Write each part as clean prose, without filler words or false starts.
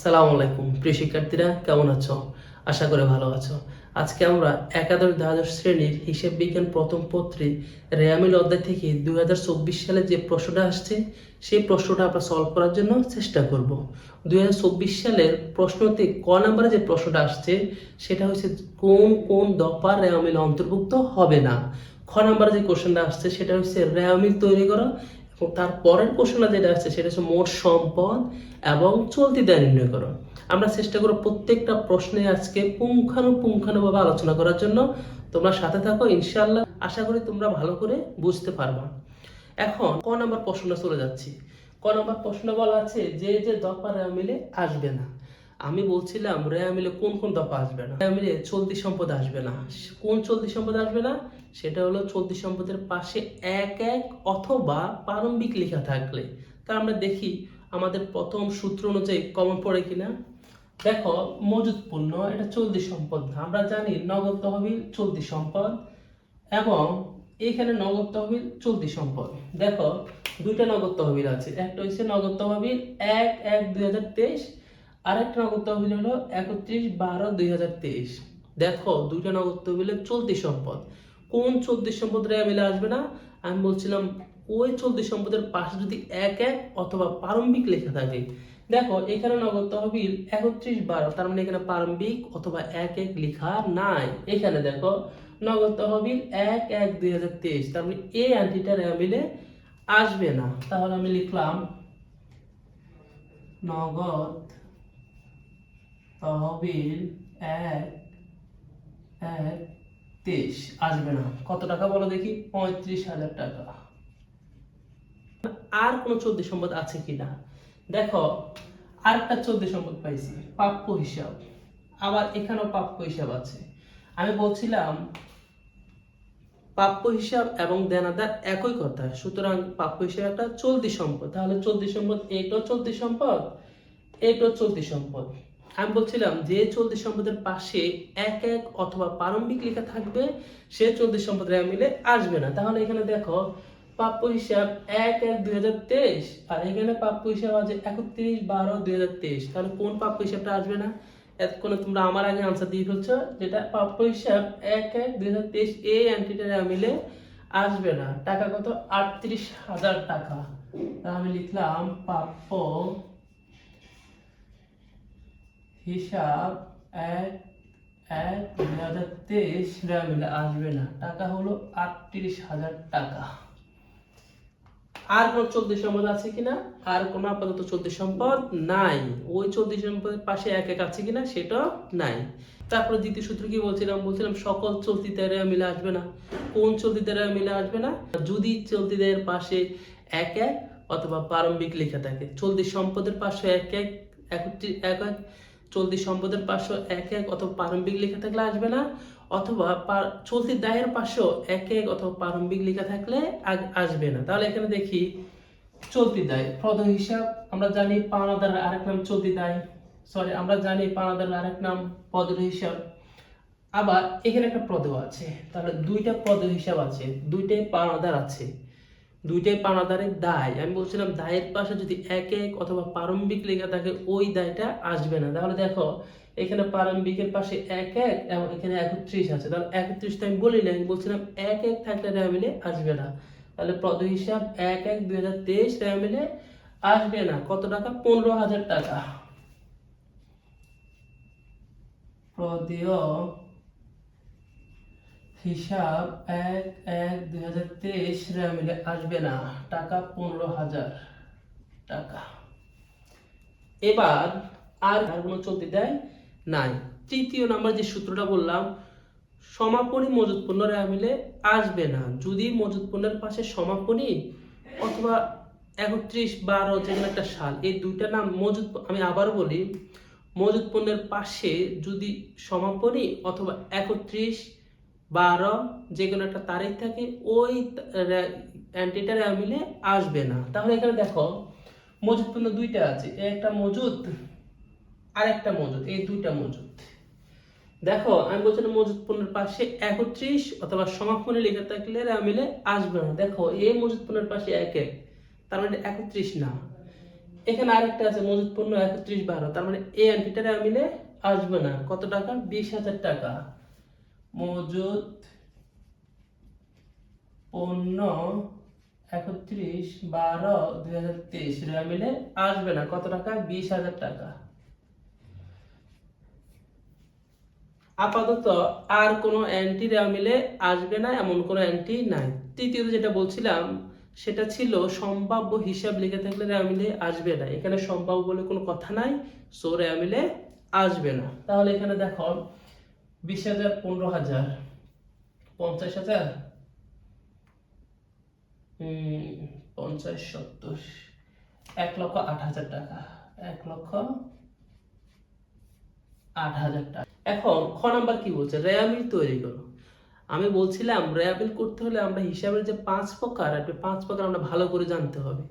আসসালামু আলাইকুম প্রিয় শিক্ষার্থীরা, কেমন আছো? আশা করে ভালো আছো। আজকে আমরা একাদশ দ্বাদশ শ্রেণীর হিসাব বিজ্ঞান প্রথম পত্রে রেয়ামিল অধ্যায় থেকে 2024 সালে যে প্রশ্নটা আসছে সেই প্রশ্নটা আমরা সলভ করার জন্য চেষ্টা করব। 2024 সালের প্রশ্নতে ক নম্বরে যে প্রশ্নটা আসছে সেটা হচ্ছে কোন কোন দফা রেয়ামিল অন্তর্ভুক্ত হবে না। খ নম্বরে যে কোশ্চেনটা আসছে সেটা হচ্ছে রেয়ামিল তৈরি করা, এবং তার পরের কোশ্চেনটা যেটা আসছে সেটা হচ্ছে মোট সম্পদ এবং চলতি দায় নির্ণয় করো। আমরা চেষ্টা করব প্রত্যেকটা প্রশ্নে আজকে পুঙ্খানুপুঙ্খানুভাবে আলোচনা করার জন্য। তোমরা সাথে থাকো, ইনশাআল্লাহ আশা করি তোমরা ভালো করে বুঝতে পারবা। এখন ক নাম্বার প্রশ্নটা চলে যাচ্ছি। ক নাম্বার প্রশ্ন বলা আছে যে যে দফা রেয়ামিলে আসবে না। আমি বলছিলাম রেয়ামিলে কোন কোন দফা আসবে না। রেয়ামিলে চলতি সম্পদ আসবে না। কোন চলতি সম্পদ আসবে না? সেটা হলো চলতি সম্পদের পাশে এক এক অথবা প্রারম্ভিক লেখা থাকলে। তা আমরা দেখি আমাদের প্রথম সূত্র অনুযায়ী কমন পড়ে কিনা। দেখো, মজুদ পণ্য এটা চলতি সম্পদ না। আমরা জানি নগদ তহবিল চলতি সম্পদ, এবং এইখানে নগদ তহবিল চলতি সম্পদ। দেখো, দুইটা নগদ তহবিল আছে। একটা হচ্ছে নগদ তহবিল 1/1/2023, আর একটা নগদ তহবিল হলো 31/12/2023। দেখো, দুইটা নগদ তহবিলের চলতি সম্পদ। কোন চলতি সম্পদ রেয়ামিলে আসবে না? আমি বলছিলাম ওই চলতি সম্পদের পাশে যদি এক এক অথবা প্রারম্ভিক লেখা থাকে। দেখো, এখানে নগদ তহবিল 31/12, তার মানে এখানে প্রারম্ভিক অথবা এক এক লেখা নাই। এখানে দেখো নগদ তহবিল 1/1/2023, তার মানে এই অ্যান্টিটা রেয়ামিলে আসবে না। তাহলে আমি লিখলাম নগদ তহবিল 1/1/23 আসবে না। কত টাকা বলো দেখি? 35,000 টাকা। আর কোন চলতি সম্পদ আছে কিনা দেখো। আরেকটা চলতি সম্পদ পাইছি, প্রাপ্য হিসাব। আবার এখানেও প্রাপ্য হিসাব আছে। আমি বলছিলাম প্রাপ্য হিসাব এবং দেনাদার একই কথা, সুতরাং প্রাপ্য হিসাব একটা চলতি সম্পদ। তাহলে চলতি সম্পদ এটাও চলতি সম্পদ, এটাও চলতি সম্পদ। আমি বলছিলাম যে চলতি সম্পদের পাশে এক এক অথবা প্রারম্ভিক লেখা থাকবে সে চলতি সম্পদ রেয়ামিলে আসবে না। তাহলে এখানে দেখো প্রাপ্য হিসাব 1/1/2023, আর এখানে প্রাপ্য হিসাব আছে 31/12/2023। তাহলে কোন প্রাপ্য হিসাবটা আসবে না? এতক্ষণে তোমরা আমার আগে আনসার দিয়ে ফেলছো, যেটা প্রাপ্য হিসাব 1/1/2023 এই এন্ট্রিটা রেয়ামিলে আসবে না। টাকা কত? 38,000 টাকা। তাহলে আমি লিখলাম প্রাপ্য হিসাব 1/1/2023 রেয়ামিলে আসবে না। টাকা হলো 38,000 টাকা। আর কোন চলতি সম্পদ আছে কিনা? আর কোন আপাতত চলতি সম্পদ নাই। ওই চলতি সম্পদের পাশে এক এক আছে কিনা সেটা নাই। তারপরে দ্বিতীয় সূত্র কি বলছিলাম? বলছিলাম সকল চলতি দায় রেয়ামিলে আসবে না। কোন চলতি দায় রেয়ামিলে আসবে না? যদি চলতি দায়ের পাশে এক এক অথবা প্রারম্ভিক লেখা থাকে। চলতি সম্পদের পাশে এক এক চলতি সম্পদের পাশে এক এক অথবা প্রারম্ভিক লেখা থাকলে আসবে না, অথবা চলতি দায়ের পাশেও এক এক অথবা প্রারম্ভিক লেখা থাকলে আসবে না। তাহলে এখানে দেখি চলতি দায় প্রদ হিসাব। আমরা জানি পাওনাদারের আরেক নাম চলতি দায়, আমরা জানি পাওনাদারের আরেক নাম পদ হিসাব। আবার এখানে একটা পদ আছে, তাহলে দুইটা পদ হিসাব আছে, দুইটাই পাওনাদার আছে, দুইটাই পাওনাদারের দায়। আমি বলছিলাম দায়ের পাশে যদি এক এক অথবা প্রারম্ভিক লেখা থাকে ওই দায়টা আসবে না। তাহলে দেখো এখানে প্রারম্ভিকের পাশে এক এক এবং এখানে 31 আছে, তাহলে 31 তো আমি বলি না, আমি বলছিলাম এক এক থাকলে রেয়ামিলে আসবে না। তাহলে পদ হিসাব 1/1/2023 রেয়ামিলে আসবে না। কত টাকা? 15,000 টাকা। পদীয় হিসাব 1/1/2023 রেয়ামিলে আসবে না। টাকা 15,000 টাকা। এবার আর কোনো চলতি দেয় নাই। তৃতীয় নাম্বার যে সূত্রটা বললাম, সমাপনী মজুদ পণ্য রেয়ামিলে আসবে না যদি মজুদ পণ্যের পাশে সমাপনী অথবা 31/12 যেখানে একটা সাল, এই দুইটা নাম মজুদ। আমি আবার বলি, মজুদ পণ্যের পাশে যদি সমাপনী অথবা 31/12 যে কোনো একটা তারিখ থাকে ওই এন্ট্রিটা রেয়ামিলে আসবে না। তাহলে এখানে দেখো মজুদ পণ্য দুইটা আছে, একটা মজুদ আর একটা মজুদ, এই দুইটা মজুদ। দেখো আমি বলছিলাম মজুদ পণ্যের পাশে 31 অথবা সমাপনী লেখা থাকলে রেয়ামিলে আসবে না। দেখো এই মজুদ পণ্যের পাশে এক এক, তার মানে 31 না। এখানে আরেকটা আছে মজুত পণ্য 31/12, তার মানে এই এন্ট্রিটা রেওয়ামিলে আসবে না। কত টাকা? 20,000 টাকা। মজুত পণ্য 31/12/2023 রেওয়ামিলে আসবে না। কত টাকা? 20,000 টাকা। আপাতত আর কোনো অ্যান্টি রেওয়ামিলে আসবে না, এমন কোনো অ্যান্টি নাই। তৃতীয়ত যেটা বলছিলাম সেটা ছিল সম্ভাব্য হিসাব লিখে থাকলে রেওয়ামিলে আসবে না। এখানে সম্ভাব্য বলে কোনো কথা নাই, সো রেওয়ামিলে আসবে না। তাহলে এখানে দেখো 20,000, 15,000, 50,000, 50, 70, 1,08,000 টাকা, 1,08,000 টাকা। এখন খ নাম্বার কি বলছে? রেওয়ামিল তৈরি করো। আমি বলছিলাম রেওয়ামিল করতে হলে আমরা হিসাবের যে 5 প্রকার, 5 প্রকার আমরা ভালো করে জানতে হবে।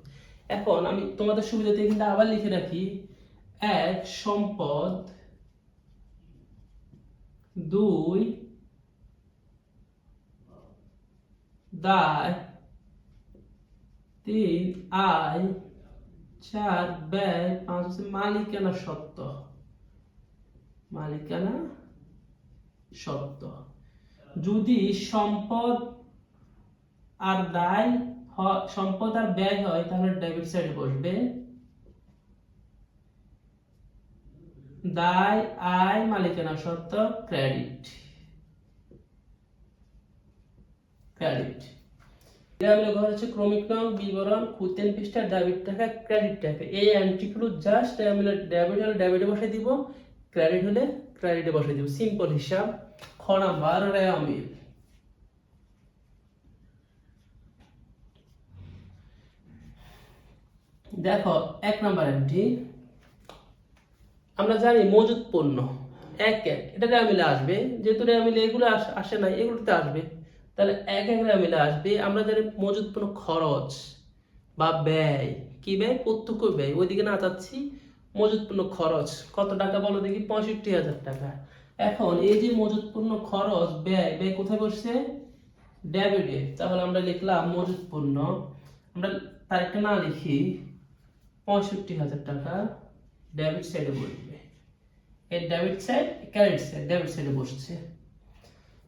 এখন আমি তোমাদের সুবিধাতে কিন্তু আবার লিখে রাখি। 1 সম্পদ, 2 দায়, 3 আয়, 4 ব্যয়, 5 মালিকানা সত্ত্ব। মালিকানা সত্ত্ব। যদি সম্পদ আর দায়, সম্পদ আর ব্যয় হয় তাহলে ডেবিট সাইডে বসবে। দায়, আয়, মালিকানা সত্ত্ব, ক্রেডিট। ক্রেডিট রেওয়ামিলের ঘর হচ্ছে ক্রমিক নাম, বিবরণ, খুঁতেন পৃষ্ঠা, ডেবিট টাকা, ক্রেডিট টাকা। এই এন্ট্রিগুলো জাস্ট রেওয়ামিলের ডেবিট হলে ডেবিটে বসে দিব, ক্রেডিট হলে ক্রেডিটে বসে দিব। সিম্পল হিসাব। খ নাম্বার রেওয়ামিল। দেখো 1 নাম্বার এন্ট্রি, আমরা জানি মজুত পণ্য 1 এটা রেওয়ামিলে আসবে, যেহেতু রেওয়ামিলে এগুলো আসে না, এগুলোতে আসবে, তাহলে 1 রেওয়ামিলে আসবে। আমরা জানি মজুত পণ্য খরচ বা ব্যয়, কি ব্যয়? প্রত্যক্ষ ব্যয়। ওইদিকে না যাচ্ছি, মজুত পণ্য খরচ কত টাকা বলো দেখি? 65,000 টাকা। এখন এই যে মজুত পণ্য খরচ ব্যয়, ব্যয় কোথায় বসছে? ডেবিটে। তাহলে আমরা লিখলাম মজুত পণ্য, আমরা তারিখটা না লিখি, 65,000 টাকা ডেবিট সাইডে বসবে। এই debit side, credit side, debit সাইডে বসছে।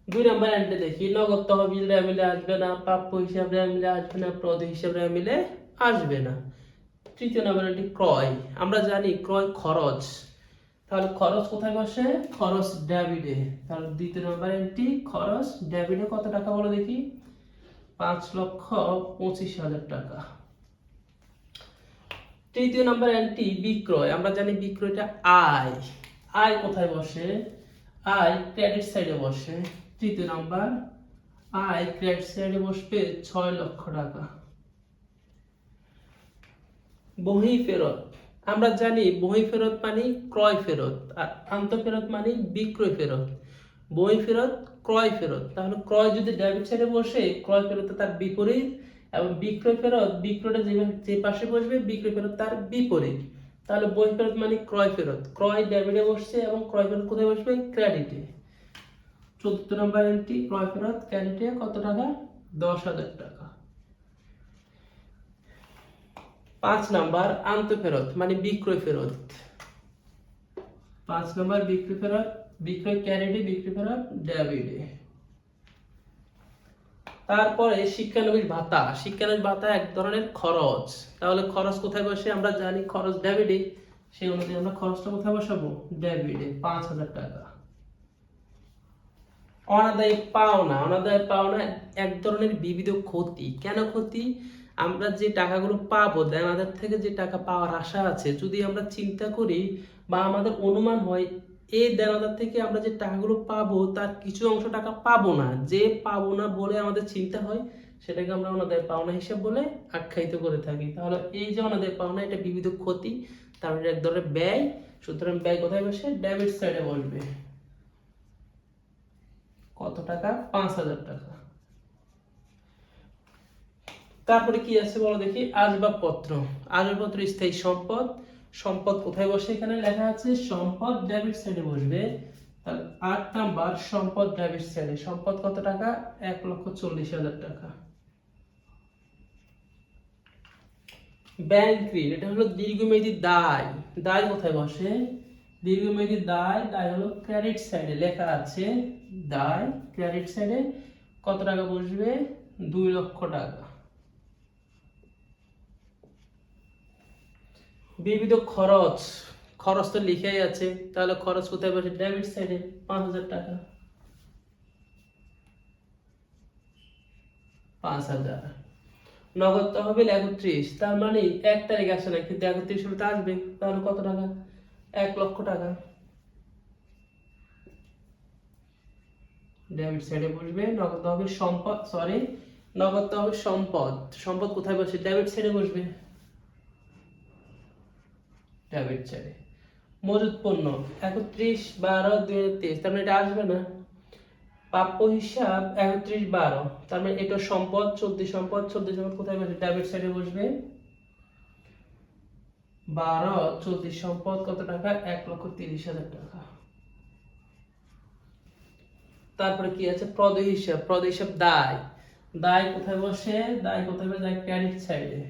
2 নাম্বার এন্ট্রি দেখি, নগদ তহবিল রেওয়ামিলে আসবে না, প্রাপ্য হিসাব রেওয়ামিলে আসবে না, প্রদেয় হিসাব রেওয়ামিলে আসবে না। তৃতীয় নাম্বার এন্ট্রি ক্রয়, আমরা জানি ক্রয় খরচ, তাহলে খরচ কোথায় বসে? খরচ ডেবিটে। তাহলে দ্বিতীয় নাম্বার এন্ট্রি খরচ ডেবিটে। কত টাকা বলো দেখি? 5,25,000 টাকা। তৃতীয় নাম্বার এন্ট্রি বিক্রয়, আমরা জানি বিক্রয়টা আয়। আয় কোথায় বসে? আয় ক্রেডিট সাইডে বসে। তৃতীয় নাম্বার আয় ক্রেডিট সাইডে বসবে 6 লক্ষ টাকা। বহি ফেরত, আমরা জানি বহি ফেরত মানে ক্রয় ফেরত, আর আন্ত ফেরত মানে বিক্রয় ফেরত। বহি ফেরত, ক্রয় ফেরত। তাহলে ক্রয় যদি ডেবিট সাইডে বসে, ক্রয় ফেরত তার বিপরীত, এবং বিক্রয় ফেরত, বিক্রয়টা যে পাশে বসবে, বিক্রয় ফেরত তার বিপরীত। তাহলে বই ফেরত মানে ক্রয় ফেরত, ক্রয় ডেবিটে বসছে এবং ক্রয় ফেরত কোথায় বসবে? ক্রেডিটে। 14 নম্বর এন্ট্রি ক্রয় ফেরত ক্রেডিটে কত টাকা? 10,000 টাকা। 5 নাম্বার আন্ত ফেরত মানে বিক্রয় ফেরত। 5 নাম্বার বিক্রয় ফেরত, বিক্রয় ক্রেডিটে, বিক্রয় ফেরত ডেবিটে। তারপরে শিক্ষানবিশ ভাতা। শিক্ষানবিশ ভাতা এক ধরনের খরচ। তাহলে খরচ কোথায় বসে? আমরা জানি খরচ ডেবিটে, সেই অনুযায়ী আমরা খরচটা কোথায় বসাবো? ডেবিটে। 5,000 টাকা। অনাদায়ী পাওনা। অনাদায়ী পাওনা এক ধরনের বিবিধ ক্ষতি। কেন ক্ষতি? আমরা যে টাকাগুলো পাবো, দেনাদার থেকে যে টাকা পাওয়ার আশা আছে, যদি আমরা চিন্তা করি বা আমাদের অনুমান হয় এই দেনাদার থেকে আমরা যে টাকাগুলো পাবো তার কিছু অংশ টাকা পাবো না, যে পাবো না বলে আমাদের চিন্তা হয়, সেটাকে আমরা অনাদায়ী পাওনা হিসেব বলে আখ্যায়িত করে থাকি। তাহলে এই যে অনাদায়ী পাওনা, এটা বিবিধ ক্ষতি, তারপরে এক ধরনের ব্যয়। সুতরাং ব্যয় কোথায় বসে? ডেবিট সাইডে বসবে। কত টাকা? 5,000 টাকা। তারপরে কি আছে বলো দেখি? আসবাবপত্র। আসবাবপত্র স্থায়ী সম্পদ। সম্পদ কোথায় বসে? এখানে লেখা আছে সম্পদ ডেবিট সাইডে বসবে। তাহলে 8 নাম্বার সম্পদ ডেবিট সাইডে। সম্পদ কত টাকা? 1,40,000 টাকা। ব্যাংক ঋণ এটা হলো দীর্ঘমেয়াদী দায়। দায় কোথায় বসে? দীর্ঘমেয়াদী দায়, দায় হলো ক্রেডিট সাইডে লেখা আছে, দায় ক্রেডিট সাইডে কত টাকা বসবে? 2 লক্ষ টাকা। বিবিধ খরচ, খরচ তো লিখাই আছে, তাহলে খরচ কোথায় বসে? ডেবিট সাইডে 5000 টাকা। 5000। নগদ তহবিল 31, তার মানে 1 তারিখ আসে না, কিন্তু 31 হলে তো আসবে, তাহলে কত টাকা? 1 লক্ষ টাকা। ডেবিট সাইডে বসবে নগদ তহবিল সম্পদ, নগদ তহবিল সম্পদ, সম্পদ কোথায় বসে? ডেবিট সাইডে বসবে, ডেবিট সাইডে। মজুদ পণ্য 31/12/2023, তার মানে এটা আসবে না। প্রাপ্য হিসাব 31/12, তার মানে এটা সম্পদ, চলতি সম্পদ, চলতি সম্পদ কোথায় বসবে? ডেবিট সাইডে বসবে। 12 চলতি সম্পদ কত টাকা? 1,30,000 টাকা। তারপরে কি আছে? প্রদেয় হিসাব, প্রদেয় হিসাব দায়, দায় কোথায় বসে? দায় কোথায় বসে? দায় ক্রেডিট সাইডে।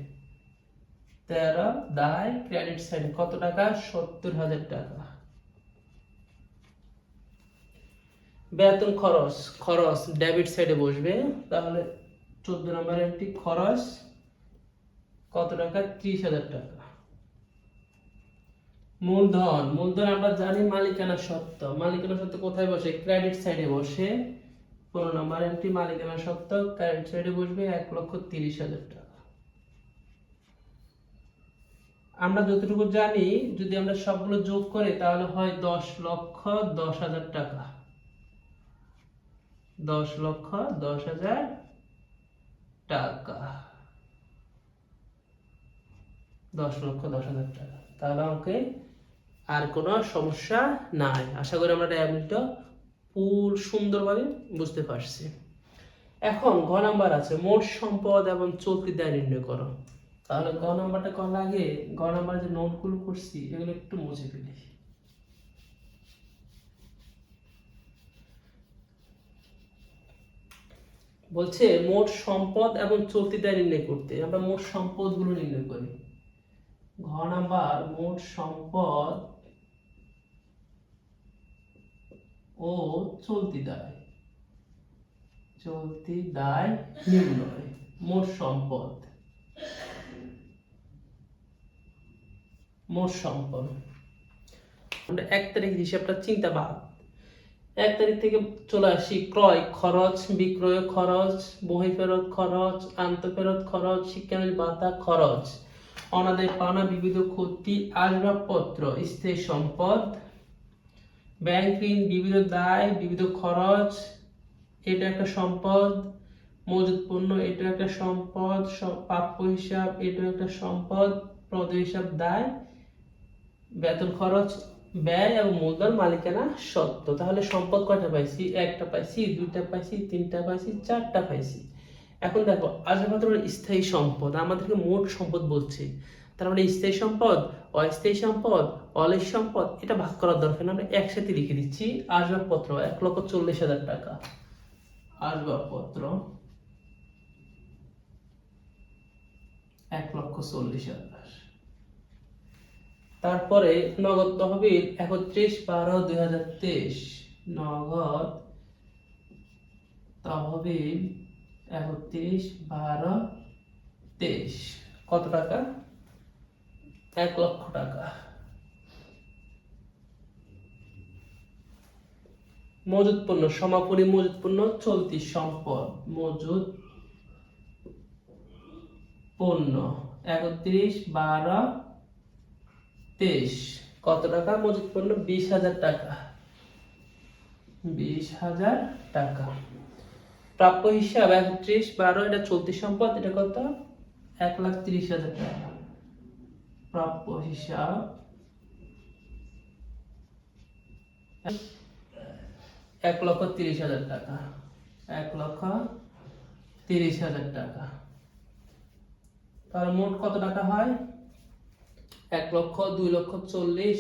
13 দায় ক্রেডিট সাইডে কত টাকা? 70,000 টাকা। বেতন খরচ, খরচ ডেবিট সাইডে বসবে, তাহলে 14 নম্বরে একটি খরচ কত টাকা? 30,000 টাকা। মূলধন, মূলধন আমরা জানি মালিকানা সত্ত্ব, মালিকানা সত্ত্ব কোথায় বসে? ক্রেডিট সাইডে বসে। 15 নম্বরে একটি মালিকানা সত্ত্ব ক্রেডিট সাইডে বসবে 1,30,000 টাকা। আমরা যতটুকু জানি, যদি আমরা সবগুলো যোগ করি তাহলে হয় 10,10,000 টাকা। 10,10,000 টাকা। 10,10,000 টাকা। তাহলে আমাকে আর কোনো সমস্যা নাই। আশা করি আমরা র্যামিলটা সুন্দরভাবে বুঝতে পারছি। এখন ঘ নাম্বার আছে মোট সম্পদ এবং চলতি দায় নির্ণয় করো। তাহলে ঘ নাম্বারটা করার আগে ঘ নাম্বার যে নোটগুলো করছি এগুলো একটু মুছে ফেলি। বলছে মোট সম্পদ এবং চলতি দায় নির্ণয় করতে, আমরা মোট সম্পদগুলো নির্ণয় করি। ঘ নাম্বার মোট সম্পদ ও চলতি দায়, চলতি দায় নির্ণয়। মোট সম্পদ, মোট সম্পদ আমরা 1 তারিখ হিসাবটা চিন্তা বাদ। 1 তারিখ থেকে চলে আসি ক্রয় খরচ, বিক্রয় খরচ, বহি ফেরত খরচ, আন্তঃফেরত খরচ, শিক্ষানবিশ ভাতা খরচ, অনাদায় পাওনা, বিবিধ ক্ষতি, আসবাবপত্র, স্থায়ী সম্পদ, ব্যাংক ঋণ, বিবিধ দায়, বিবিধ খরচ, এটা একটা সম্পদ, মজুদ পণ্য এটা একটা সম্পদ, প্রাপ্য হিসাব এটা একটা সম্পদ, প্রদেয় হিসাব দায়, বেতন খরচ ব্যয় এবং মূলধন মালিকানা সত্ত্ব। তাহলে সম্পদ কয়টা পাইছি? 1টা পাইছি, 2টা পাইছি, 3টা পাইছি, 4টা পাইছি। এখন দেখো আসবাবপত্র স্থায়ী সম্পদ, আমাদেরকে মোট সম্পদ বলছে, তার মানে স্থায়ী সম্পদ, অস্থায়ী সম্পদ, অলেস সম্পদ, এটা ভাগ করার দরকার না, আমরা একসাথে লিখে দিচ্ছি। আসবাবপত্র 1,40,000 টাকা, আসবাবপত্র 1,40,000। তারপরে নগদ তহবিল 31/12/2023, নগদ তহবিল 31/12/23 কত টাকা? 1 লক্ষ টাকা। মজুদ পণ্য, সমাপনী মজুদ পণ্য চলতি সম্পদ, মজুদ পণ্য 31/12/23 কত টাকা? মজুদ পণ্য 20,000 টাকা, 20,000 টাকা। প্রাপ্য হিসাব 31/12, এটা চলতি সম্পদ, এটা কত? 1,30,000 টাকা। প্রাপ্য হিসাব 1,30,000 টাকা, 1,30,000 টাকা। তার মোট কত টাকা হয়? 1 লক্ষ, 2 লক্ষ 40,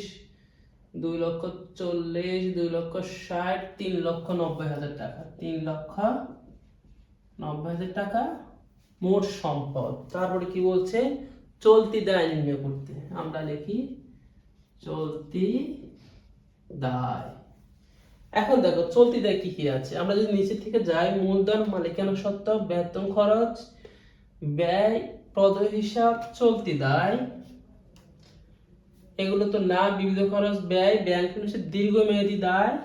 2 লক্ষ 40, 2 লক্ষ 60, 3,90,000 টাকা, 3,90,000 টাকা মোট সম্পদ। তারপরে কি বলছে? চলতি দায় নির্ণয় করতে। আমরা লিখি চলতি দায়। এখন দেখো চলতি দায় কি কি আছে, আমরা যদি নিচে থেকে যাই, মূলধন, মালিকানা সত্ত্ব, বেতন খরচ, ব্যয়, প্রদেয় হিসাব, চলতি দায়। এগুলো তো না, বিবিধ খরচ, ব্যয়, ব্যাংক দীর্ঘমেয়াদী দায়,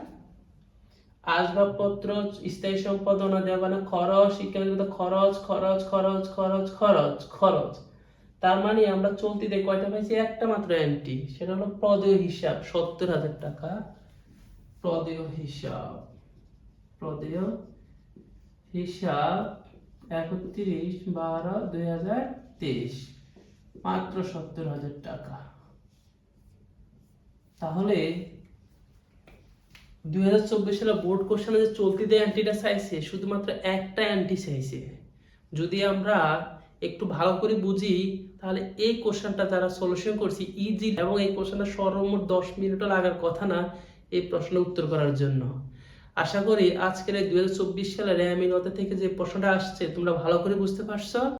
আসবাবপত্র, স্থায়ী সম্পদ, দেওয়ানা খরচ, শিক্ষাগত খরচ, খরচ খরচ খরচ খরচ খরচ। তার মানে আমরা চলতি দায় কয়টা পাইছি? একটা মাত্র এন্ট্রি, সেটা হলো প্রদেয় হিসাব 70,000 টাকা। প্রদেয় হিসাব, প্রদেয় হিসাব 31/12/2023, মাত্র 70,000 টাকা। তাহলে 2024 সালে বোর্ড কোশ্চেনে যে চলতি দায় অ্যান্টিটা চাইছে, শুধুমাত্র একটা অ্যান্টি চাইছে। যদি আমরা একটু ভালো করে বুঝি, তাহলে এই কোশ্চেনটা যারা সলিউশন করছি ইজি, এবং এই কোশ্চেনটা সর্বমোট 10 মিনিটও লাগার কথা না এই প্রশ্নের উত্তর করার জন্য। আশা করি আজকের এই 2024 সালের র্যামিল অধ্যায় থেকে যে প্রশ্নটা আসছে তোমরা ভালো করে বুঝতে পারছো।